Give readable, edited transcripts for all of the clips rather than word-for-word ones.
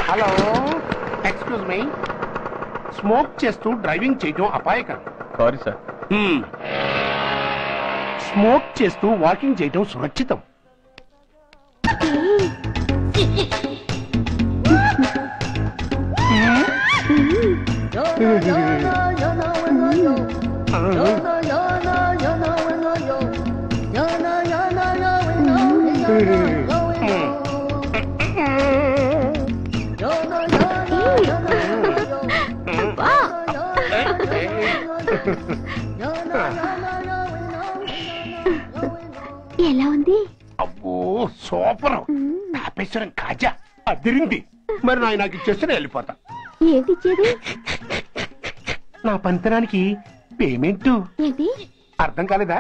Hello, excuse me. Smoke చేస్తూ driving చేయటం అపాయకరం. Sorry sir. స్మోక్ చేస్తూ వాకింగ్ చేయటం సురక్షితం. ఎలా ఉంది? అబ్బో సూపర్. తాపేశ్వరం కాజా అదిరింది. మరి నాకు ఇచ్చేస్తే వెళ్ళిపోతా. ఏంటి ఇచ్చేది? నా పంతనానికి పేమెంట్. ఏంటి అర్థం కాలేదా?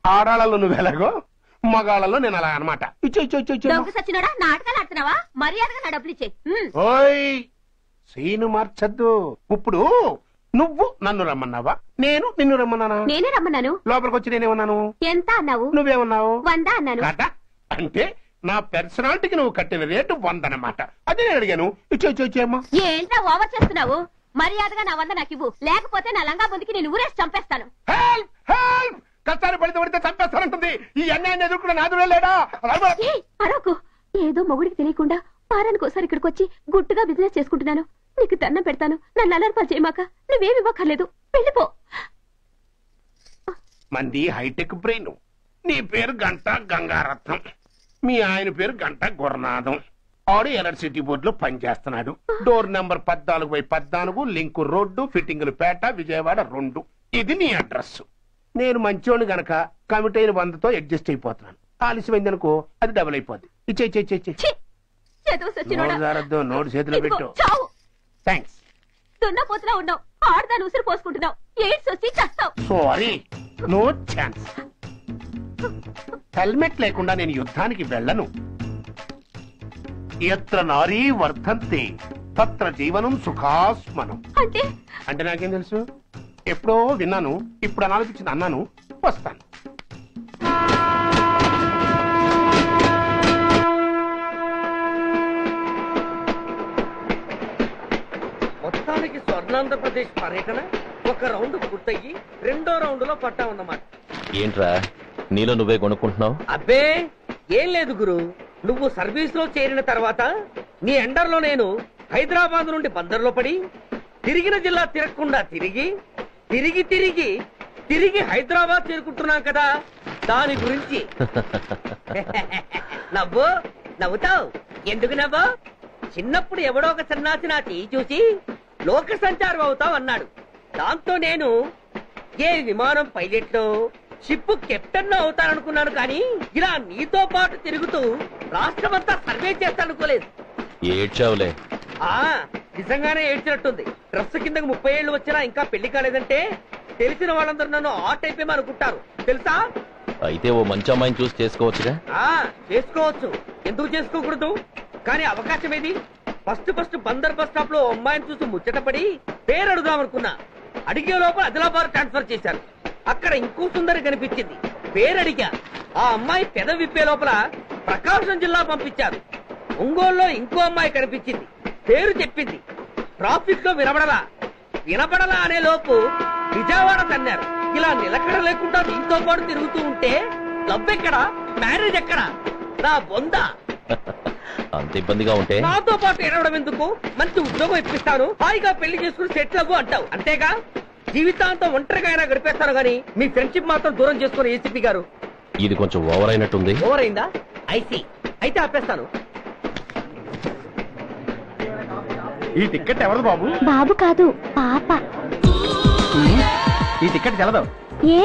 ఆడాళ్ళలో నువ్వు ఎలాగో, మగాళ్ళలో నేను అలా అనమాట. సచ్చినోడా, నాటకాలు ఆడుతున్నావా? మర్యాదగా నా డబ్బులు ఇచ్చే. ఓయ్ సీను మార్చద్దు. ఇప్పుడు నువ్వు నన్ను రమ్మన్నావా, నేను నిన్ను రమ్మన్నానా? నేనే రమ్మన్నాను. లోపలికి వచ్చి నేనేమన్నాను? ఎంత అన్నావు? నువ్వేమన్నావు? 100 అన్నాను. అంటే నా పర్సనాలిటీకి నువ్వు కట్టిన రేటు 100 అన్నమాట. అదే నేను అడిగాను. ఇచ్చేమ్మా. ఏంట్రా ఓవర్ చేస్తున్నావు? మర్యాదగా నా 100 నాకు ఇవ్వు, లేకపోతే నా లంగా బొందికి నేను ఊరేసి చంపేస్తాను. Help help. కష్టాలు పడితే చంపేస్తానంటుంది. ఈ అన్యాయాన్ని ఎదుర్కొన్న నాదుడే లేడా? అరకు ఏదో మొగుడికి తెలియకుండా వారానికి ఒకసారి ఇక్కడికి వచ్చి గుట్టుగా బిజినెస్ చేసుకుంటున్నాను. నీకు దండం పెడతాను, నన్ను అల్లరిపాలు చేయమాక. నువ్వేమి ఇవ్వక్కర్లేదు, వెళ్ళిపో. మంది హైటెక్ బ్రెయిన్. నీ పేరు గంట గంగారత్నం, మీ ఆయన పేరు గంట గురునాథం. ఆడు ఎలక్ట్రిసిటీ బోర్డులో పనిచేస్తున్నాడు. డోర్ నెంబర్ 14/14, లింకు రోడ్డు, ఫిట్టింగులు పేట, విజయవాడ 2. ఇది నీ అడ్రస్. నేను మంచోని గనక కమిటీ అయిన 100తో అడ్జస్ట్ అయిపోతున్నాను. ఆలస్యమైందనుకో అది డబుల్ అయిపోద్ది. నోటు చేతిలో పెట్టు. థ్యాంక్స్. దున్నపోతులా ఉన్నావు, ఆడదాని ఉసురు పోసుకుంటున్నావు. ఎయిడ్స్ వచ్చి చస్తావు. Sorry, no chance. హెల్మెట్ లేకుండా నేను యుద్ధానికి వెళ్ళను. ఎత్ర నారీ వర్ధంతే తత్ర జీవనం సుఖాస్మనం. అంటే నాకేం తెలుసు? ఎప్పుడో విన్నాను, ఇప్పుడు అనాలపించింది అన్నాను. వస్తాను. మొత్తానికి స్వర్ణాంధ్రప్రదేశ్ పర్యటన ఒక రౌండ్ పూర్తయ్యి 2వ రౌండ్ లో పట్టామన్నమాట. ఏంట్రా నీలో నువ్వే కొనుక్కుంటున్నావు? అబ్బే ఏం లేదు గురు. నువ్వు సర్వీస్ లో చేరిన తర్వాత నీ అండర్ లో నేను హైదరాబాద్ నుండి బందర్లో పడి తిరిగిన జిల్లా తిరగకుండా తిరిగి తిరిగి తిరిగి తిరిగి హైదరాబాద్ చేరుకుంటున్నాం కదా, దాని గురించి. నవ్వుతావు ఎందుకు నవ్వు? చిన్నప్పుడు ఎవడో ఒక సన్నాసి నా చేయి చూసి లోక సంచారం అవుతావు అన్నాడు. దాంతో నేను ఏ విమానం పైలట్ షిప్ కెప్టెన్ అవుతాననుకున్నాను. కానీ ఇలా నీతో పాటు తిరుగుతూ రాష్ట్రమంతా సర్వే చేస్తానుకోలేదు. ఏడ్చావులే. నిజంగానే ఏడ్చినట్టుంది. డ్రెస్ కిందకు 30 ఏళ్లు వచ్చినా ఇంకా పెళ్లి కాలేదంటే తెలిసిన వాళ్ళందరూ నన్ను ఆ టైప్ అనుకుంటారు తెలుసా? అయితే ఓ మంచి అమ్మాయిని చూసి చేసుకోవచ్చుగా? చేసుకోవచ్చు, ఎందుకు చేసుకోకూడదు? కానీ అవకాశం ఏది? ఫస్ట్ బందర్ బస్ స్టాప్ లో అమ్మాయిని చూసి ముచ్చటపడి పేరు అడుగుదామనుకున్నా. అడిగే లోపల ఆదిలాబాద్ ట్రాన్స్ఫర్ చేశారు. అక్కడ ఇంకో సుందరి కనిపించింది. పేరు అడిగా. ఆ అమ్మాయి పెద విప్పే లోపల ప్రకాశం జిల్లా పంపించారు. ఒంగోలులో ఇంకో అమ్మాయి కనిపించింది. పేరు చెప్పింది. ట్రాఫిక్ లో వినపడలా అనే లోపు విజయవాడ తన్నారు. ఇలా నిలకడ లేకుండా నీతో పాటు తిరుగుతూ ఉంటే లవ్ ఎక్కడా, మ్యారేజ్ ఎక్కడా? నా బొంద. అంత ఇబ్బందిగా ఉంటే నాతో పాటు ఎడవడం ఎందుకు? మంచి ఉద్యోగం ఇప్పిస్తాను, హాయిగా పెళ్లి చేసుకుని సెటిల్ అవ్వు అంటావు అంతేగా. జీవితాంతం ఒంటరిగా అయినా గడిపేస్తాను గానీ మీ ఫ్రెండ్షిప్ మాత్రం దూరం చేసుకుని ఏసీపీ గారు. ఇది కొంచెం ఓవర్ అయినట్టుంది. ఓవర్ అయిందా? ఐసీ. అయితే ఆపేస్తాను. ఈ టికెట్ ఎవరు బాబు? బాబు కాదు, పాప. ఈ టికెట్ తెలదు. ఏ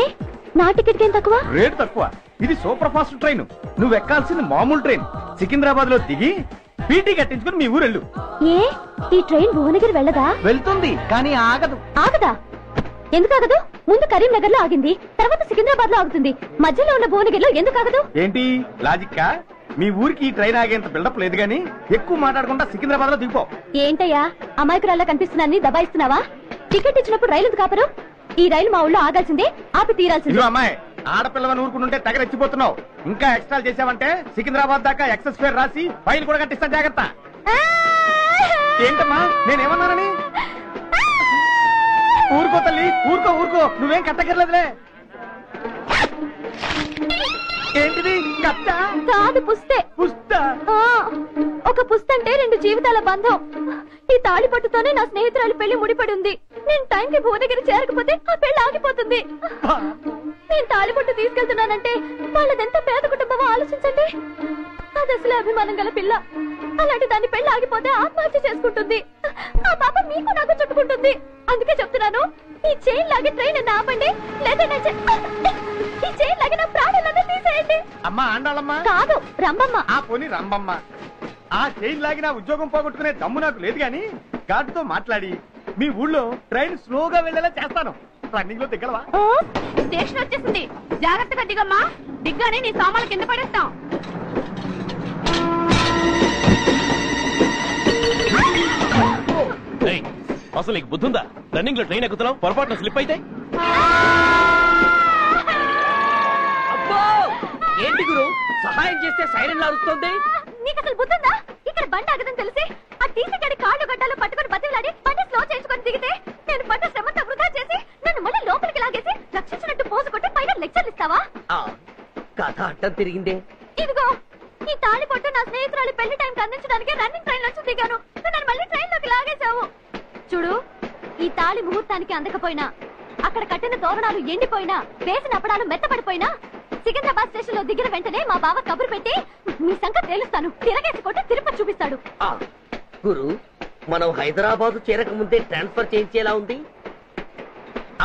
నా టికెట్ ఏం తక్కువ? రేటు తక్కువ. ఇది సూపర్ ఫాస్ట్ ట్రైన్. నువ్వు ఎక్కాల్సింది మామూలు ట్రైన్. సికింద్రాబాద్ లో దిగి పీటీ కట్టించుకుని మీ ఊరెళ్ళు. ఏ ఈ ట్రైన్ భువనగిరి వెళ్ళదా? వెళ్తుంది కానీ ఆగదు. ఆగదా? ఎందుకు ఆగదు? ముందు కరీంనగర్ లో ఆగింది, తర్వాత సికింద్రాబాద్ లో ఆగుతుంది. మధ్యలో ఉన్న భువనగిరిలో ఎందుకు ఆగదు? ఏంటి లాజిక్కా? మీ ఊరికి ఈ ట్రైన్ ఆగేంత బిల్డప్ లేదు గానీ ఎక్కువ మాట్లాడకుండా సికింద్రాబాద్ లో దిగిపో. ఏంటయ్యా అమాయకురాల్లా కనిపిస్తున్నాన్ని దబాయిస్తున్నావా? టికెట్ ఇచ్చినప్పుడు రైలు కాపరు. ఈ రైలు మా ఊళ్ళో ఆగాల్సిందే, ఆపి తీరాల్సిందే. అమ్మాయి ఆడపిల్లగా ఊరుకుంటుంటే తగరెచ్చిపోతున్నావు. ఇంకా ఎక్స్ట్రా చేసావంటే సికింద్రాబాద్ దాకా ఎక్సెస్ ఫేర్ రాసి ఫైల్ కూడా కట్టిస్తా. జాగ్రత్త. ఏంటమ్మా నేనేమన్నానని? ఊరుకో తల్లి, ఊరుకో ఊరుకో, నువ్వేం కట్టకర్లేదులే. ఏంటిది? కట్ట కాదు, పుస్తే. పుస్తా? ఒక పుస్తంటే 2 జీవితాల బంధం. ఈ తాళి పట్టుతోనే నా స్నేహితురాలు పెళ్లి ముడిపడి ఉంది. నేను టైంకి భువనగిరి చేరకపోతే ఆ పెళ్లి ఆగిపోతుంది. నేను తాళి పట్టు తీసుకెళ్తున్నానంటే వాళ్ళదెంత పేద కుటుంబమో ఆలోచించండి. అది అసలు అభిమానం గల పిల్ల. అలాంటి దాని పెళ్లి ఆగిపోతే ఆత్మహత్య చేసుకుంటుంది. ఆ పాప మీకు నాకు చుట్టుకుంటుంది. అందుకే చెప్తున్నాను, ఈ చైన్ లాగే ట్రైన్ ఆపండి, లేదా ఈ చైన్ లాగే నా ప్రాణాలను తీసేయండి. అమ్మా ఆండాలమ్మా కాదు, రంబమ్మ. ఆ పోని రంబమ్మ. ఆ చైన్ లాగి నా ఉద్యోగం పోగొట్టుకునే దమ్ము నాకు లేదు గాని గాడితో మాట్లాడి మీ ఊళ్ళో ట్రైన్ స్లోగా వెళ్లేలా చేస్తాను. రన్నింగ్ లో దిగలవా? స్టేషన్ వచ్చేసింది, జాగ్రత్తగా దిగమ్మా. దిగ్గానే నీ సామాన్లు కింద పడేస్తాం. అసలు నీకు బుద్ధుందా? రన్నింగ్ లో ట్రైన్ ఎక్కుతున్నావు, పొరపాటున స్లిప్ అయితే అబ్బో ఏంటి గురు సహాయం చేస్తే సైరన్ అరుస్తుంది? నీకు అసలు బుద్ధుందా? ఇక్కడ బండి ఆగదని తెలిసి ఆ టీసీగాడి కాళ్ళు గడ్డాలు పట్టుకుని బతిలాడి బండి స్లో చేసుకుని దిగితే నేను పడ్డ శ్రమంతా వృధా చేసి నన్ను మళ్ళీ లోపలికి లాగేసి రక్షించినట్టు పోసు కొట్టి పైన లెక్చర్లు ఇస్తావా? కథ అడ్డం తిరిగిందే. ఇదిగో ఈ తాళి పట్టు నా స్నేహితురాలి పెళ్లి టైంకి అందించడానికి రన్నింగ్ ట్రైన్ నుంచి దిగాను. నన్ను మళ్ళీ ట్రైన్ లోకి లాగేశావు. చూడు, ఈ తాళి ముహూర్తానికి అందకపోయినా, అక్కడ కట్టిన తోరణాలు ఎండిపోయినా, వేసిన అప్పడాలు మెత్తపడిపోయినా, సికింద్రాబాద్ స్టేషన్ లో దిగిన వెంటనే మా బావ కబురు పెట్టి మీ సంగతి తేలుస్తాను, తిరగేసి కొట్టి తిరుపతి చూపిస్తాడు. గురు, మనం హైదరాబాద్ చేరక ముందే ట్రాన్స్ఫర్ చేయించేలా ఉంది.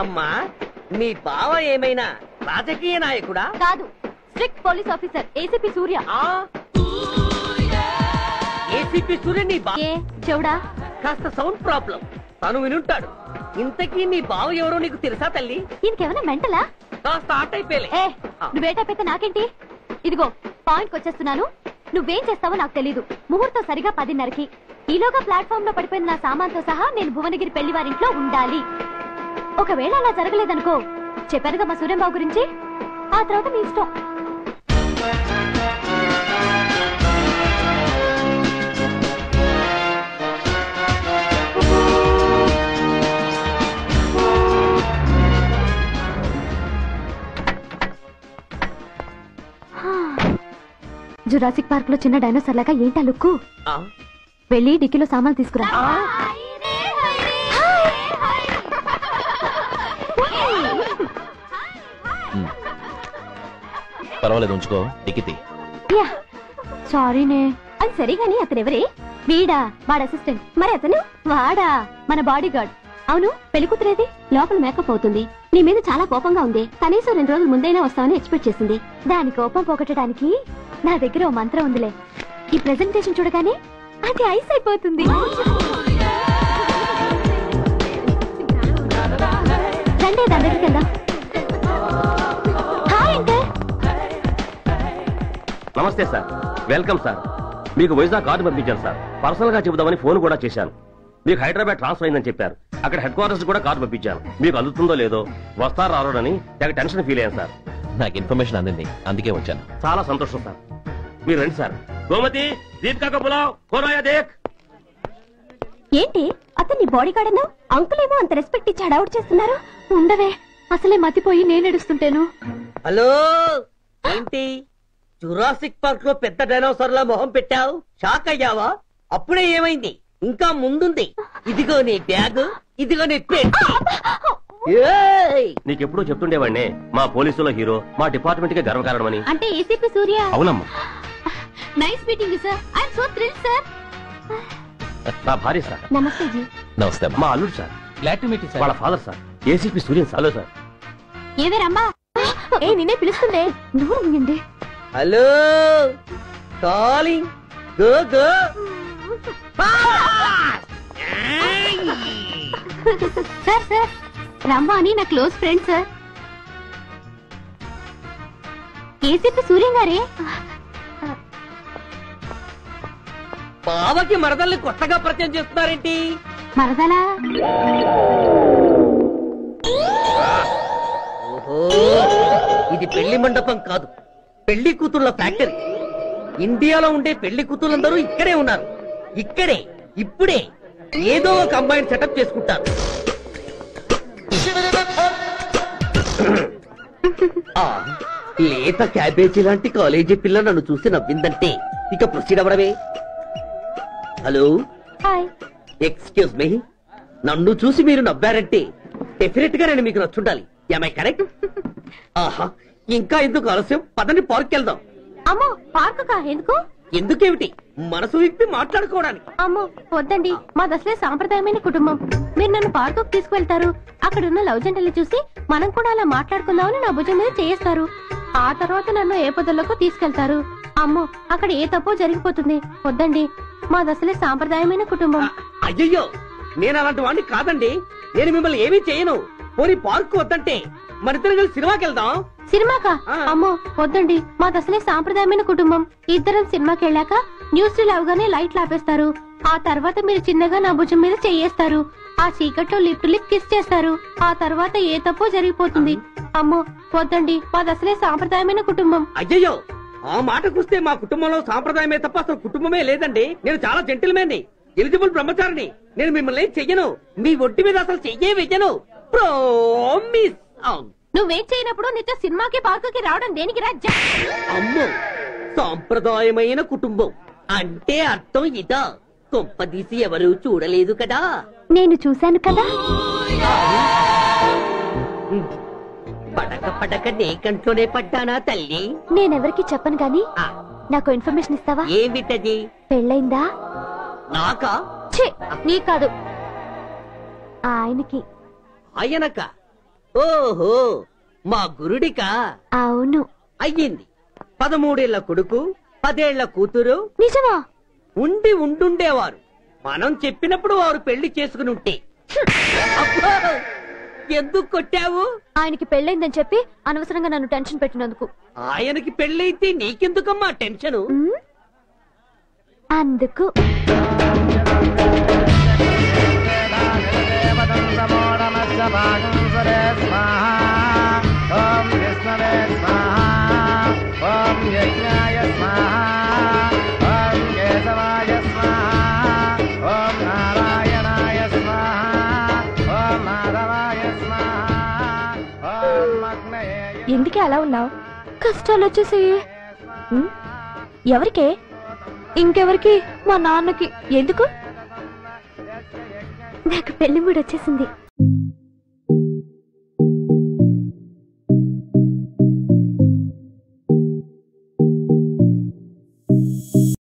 అమ్మా, మీ బావ ఏమైనా రాజకీయ నాయకుడా? కాదు, స్ట్రిక్ట్ పోలీస్ ఆఫీసర్, ఏసీపీ సూర్య. ఏసీపీ సూర్య నీ ఏ చెవుడా? కాస్త సౌండ్ ప్రాబ్లం, తను వినుంటాడు. ఇంతకీ మీ బావ ఎవరో నీకు తెలుసా తల్లి? ఈయనకేమైనా మెంటలా? కాస్త ఆట అయిపోయలే. నువ్వేటైతే నాకేంటి? ఇదిగో పాయింట్ వచ్చేస్తున్నాను. నువ్వేం చేస్తావో నాకు తెలీదు. ముహూర్తం సరిగా 10:30కి. ఈలోగా ప్లాట్ఫామ్ లో పడిపోయిన నా సామాన్తో సహా నేను భువనగిరి పెళ్లి వారింట్లో ఉండాలి. ఒకవేళ అలా జరగలేదనుకో, చెప్పానుగా మా సూర్యంబాబు గురించి, ఆ తర్వాత మీ ఇష్టం. జురాసిక్ పార్క్ లో చిన్న డైనోసార్ లాగా ఏంటా లుక్కు? వెళ్ళి డిక్కీలో సామాన్లు తీసుకురా. పర్వాలేదు, ఉంచుకో. టికెట్ సారీనే. అది సరిగాని అతనెవరే? వీడా, వాడు అసిస్టెంట్. మరి అతను? వాడా, మన బాడీ గార్డ్. అవును, పెళ్లి కూతురేది? లోపల మేకప్ అవుతుంది. నీ మీద చాలా కోపంగా ఉంది. కనీసం 2 రోజుల ముందైనా వస్తామని ఎక్స్పెక్ట్ చేసింది. దాని కోపం పోగొట్టడానికి నా దగ్గర ఓ మంత్రం ఉందిలే. ఈ ప్రెజెంటేషన్ చూడగానే అది ఐస్ అయిపోతుంది. రండి, దాని దగ్గరికి వెళ్దాం. Hi uncle. నమస్తే సార్, వెల్కమ్ సార్. మీకు వైజాగ్ కార్డు పంపించాను సార్. పర్సనల్ గా చెబుదామని ఫోన్ కూడా చేశాను. మీకు హైదరాబాద్ ట్రాన్స్ఫర్ అయిందని చెప్పారు. అక్కడ హెడ్ క్వార్టర్స్ కూడా కార్డు పంపించాను. మీకు అందుతుందో లేదో, వస్తారో రారోడని తెగ టెన్షన్ ఫీల్ అయ్యాను సార్. నాకు ఇన్ఫర్మేషన్ అందింది, అందుకే వచ్చాను. చాలా సంతోషం సార్. మీరు రండి సార్. గోమతి, దీపికా పులావ్, కోరాయా దేక్. ఏంటి అతన్ని బాడీ గార్డ్ అన్నావు? అంకుల్ ఏమో అంత రెస్పెక్ట్ ఇచ్చి హడావుడ్ చేస్తున్నారు. ఉండవే, అసలే మతిపోయి నేను ఎడుస్తుంటేను. హలో, ఏంటి జురాసిక్ పార్క్ లో పెద్ద డైనోసార్ లా మొహం పెట్టావు? షాక్ అయ్యావా? అప్పుడే ఏమైంది? ఇంకా ముందుంది. ఇదిగో నీ బ్యాగ్, ఇదిగో నీ పెట్టి. నీకెప్పుడూ చెప్తుండేవాడినే, మా పోలీసులో హీరో, మా డిపార్ట్మెంట్ కి గర్వకారణమని. అంటే ఏసీపీ సూర్య. అవునమ్మా. Nice meeting sir. I'm so thrilled sir. నా భార్య సార్. నమస్తే జీ. నమస్తే. మా అల్లుడు sir. Glad to meet you sir. వాళ్ళ father sir, ACP Suryan sir. Hello sir. ఏవే రమ్మా. ఏ నిన్నే పిలుస్తుండే. నువ్వు ఉండండి. Hello, calling. Go go. Sir sir, రమ్మ అని నా close friend sir. ACP Suryam గారే. బావకి మరదల్ని కొత్తగా పరిచయం చేస్తున్నారేంటి? మరదలా? ఓహో, ఇది పెళ్లి మండపం కాదు, పెళ్లి కూతుళ్ళ ఫ్యాక్టరీ. ఇండియాలో ఉండే పెళ్లి కూతుళ్ళందరూ ఇక్కడే ఉన్నారు. ఇక్కడే, ఇప్పుడే ఏదో ఒక అమ్మాయిని సెటప్ చేసుకుంటాను. ఆ, లేత క్యాబేజీ లాంటి కాలేజీ పిల్ల నన్ను చూసి నవ్విందంటే ఇక ప్రొసీడ్ అవ్వడమే. Hello, hi. ఎక్స్క్యూజ్ మీ, నన్ను చూసి మీరు నవ్వారంటే డెఫినెట్ గా నేను మీకు నచ్చుండాలి. ఏమై కరెక్ట్? ఆహా, ఇంకా ఎందుకు ఆలస్యం? పదండి పార్క్ వెళ్దాం. అమ్మో, పార్కు కా? ఎందుకు? ఎందుకేమిటి, మనసు విప్పి మాట్లాడుకోవడానికి. అమ్మో వద్దండి, మాది అసలే సాంప్రదాయమైన కుటుంబం. మీరు నన్ను పార్కుకు తీసుకువెళ్తారు, అక్కడున్న లవ్ జంటలు చూసి మనం కూడా అలా మాట్లాడుకుందామని నా భుజం మీద చేస్తారు. ఆ తర్వాత నన్ను ఏ పొదల్లోకి తీసుకెళ్తారు. అమ్మో, అక్కడ ఏ తప్పో జరిగిపోతుంది. వద్దండి, మాది అసలే సాంప్రదాయమైన కుటుంబం. అయ్యయ్యో, నేను అలాంటి వాడిని కాదండి. నేను మిమ్మల్ని ఏమీ చేయను. పోనీ పార్క్ వద్దంటే మరిద్దరం కలిసి సినిమాకి వెళ్దాం. సినిమాకా? అమ్మో వద్దండి, మాది అసలే సాంప్రదాయమైన కుటుంబం. ఇద్దరం సినిమాకి వెళ్ళాక న్యూస్ అవగానే లైట్లు ఆపేస్తారు. ఆ తర్వాత మీరు చిన్నగా నా భుజం మీద చెయ్యేస్తారు. ఆ చీకట్లో లిప్ టు లిప్ కిస్ చేస్తారు. ఆ తర్వాత ఏ తప్పో జరిగిపోతుంది. అమ్మో వద్దండి, మాది అసలే సాంప్రదాయమైన కుటుంబం. అయ్యయ్యో, ఆ మాటకొస్తే మా కుటుంబంలో సాంప్రదాయమే తప్ప అసలు కుటుంబమే లేదండి. నేను చాలా జెంటిల్మెన్ని, ఎలిజిబుల్ బ్రహ్మచారిని. నేను మిమ్మల్ని ఏం చెయ్యను. మీ ఒంటి మీద అసలు చెయ్యే వెయ్యను. ప్రామిస్. నువ్వేం చేయనప్పుడు నీతో సినిమాకి పార్కుకి రావడం దేనికి రాజ్యం? అమ్మో, సాంప్రదాయమైన కుటుంబం అంటే అర్థం ఇదా? కొంపదీసి ఎవరు చూడలేదు కదా? నేను చూశాను కదా. పడక పడక నే కంట్లోనే పడ్డానా తల్లి? నేనెవరికి చెప్పను గాని నాకు ఇన్ఫర్మేషన్ ఇస్తావా? ఏమిటది? పెళ్ళైందా? నాకా? ఛీ, నీ కాదు, ఆయనకి. ఆయనక? ఓహో, మా గురుడికా? అవును. అయ్యింది. 13 ఏళ్ల కొడుకు, 10 ఏళ్ల కూతురు. నిజమా? ఉండుండేవారు. మనం చెప్పినప్పుడు వారు పెళ్లి చేసుకుని ఉంటే. అబ్బో, ఎందుకు కొట్టావు? ఆయనకి పెళ్ళైందని చెప్పి అనవసరంగా నన్ను టెన్షన్ పెట్టినందుకు. ఆయనకి పెళ్ళైతే నీకెందుకమ్మా టెన్షను? అందుకు. ఎందుకే అలా ఉన్నావు? కష్టాలు వచ్చేసి. ఎవరికే? ఇంకెవరికి? మా నాన్నకి. ఎందుకు? నాకు పెళ్లి మూడు వచ్చేసింది.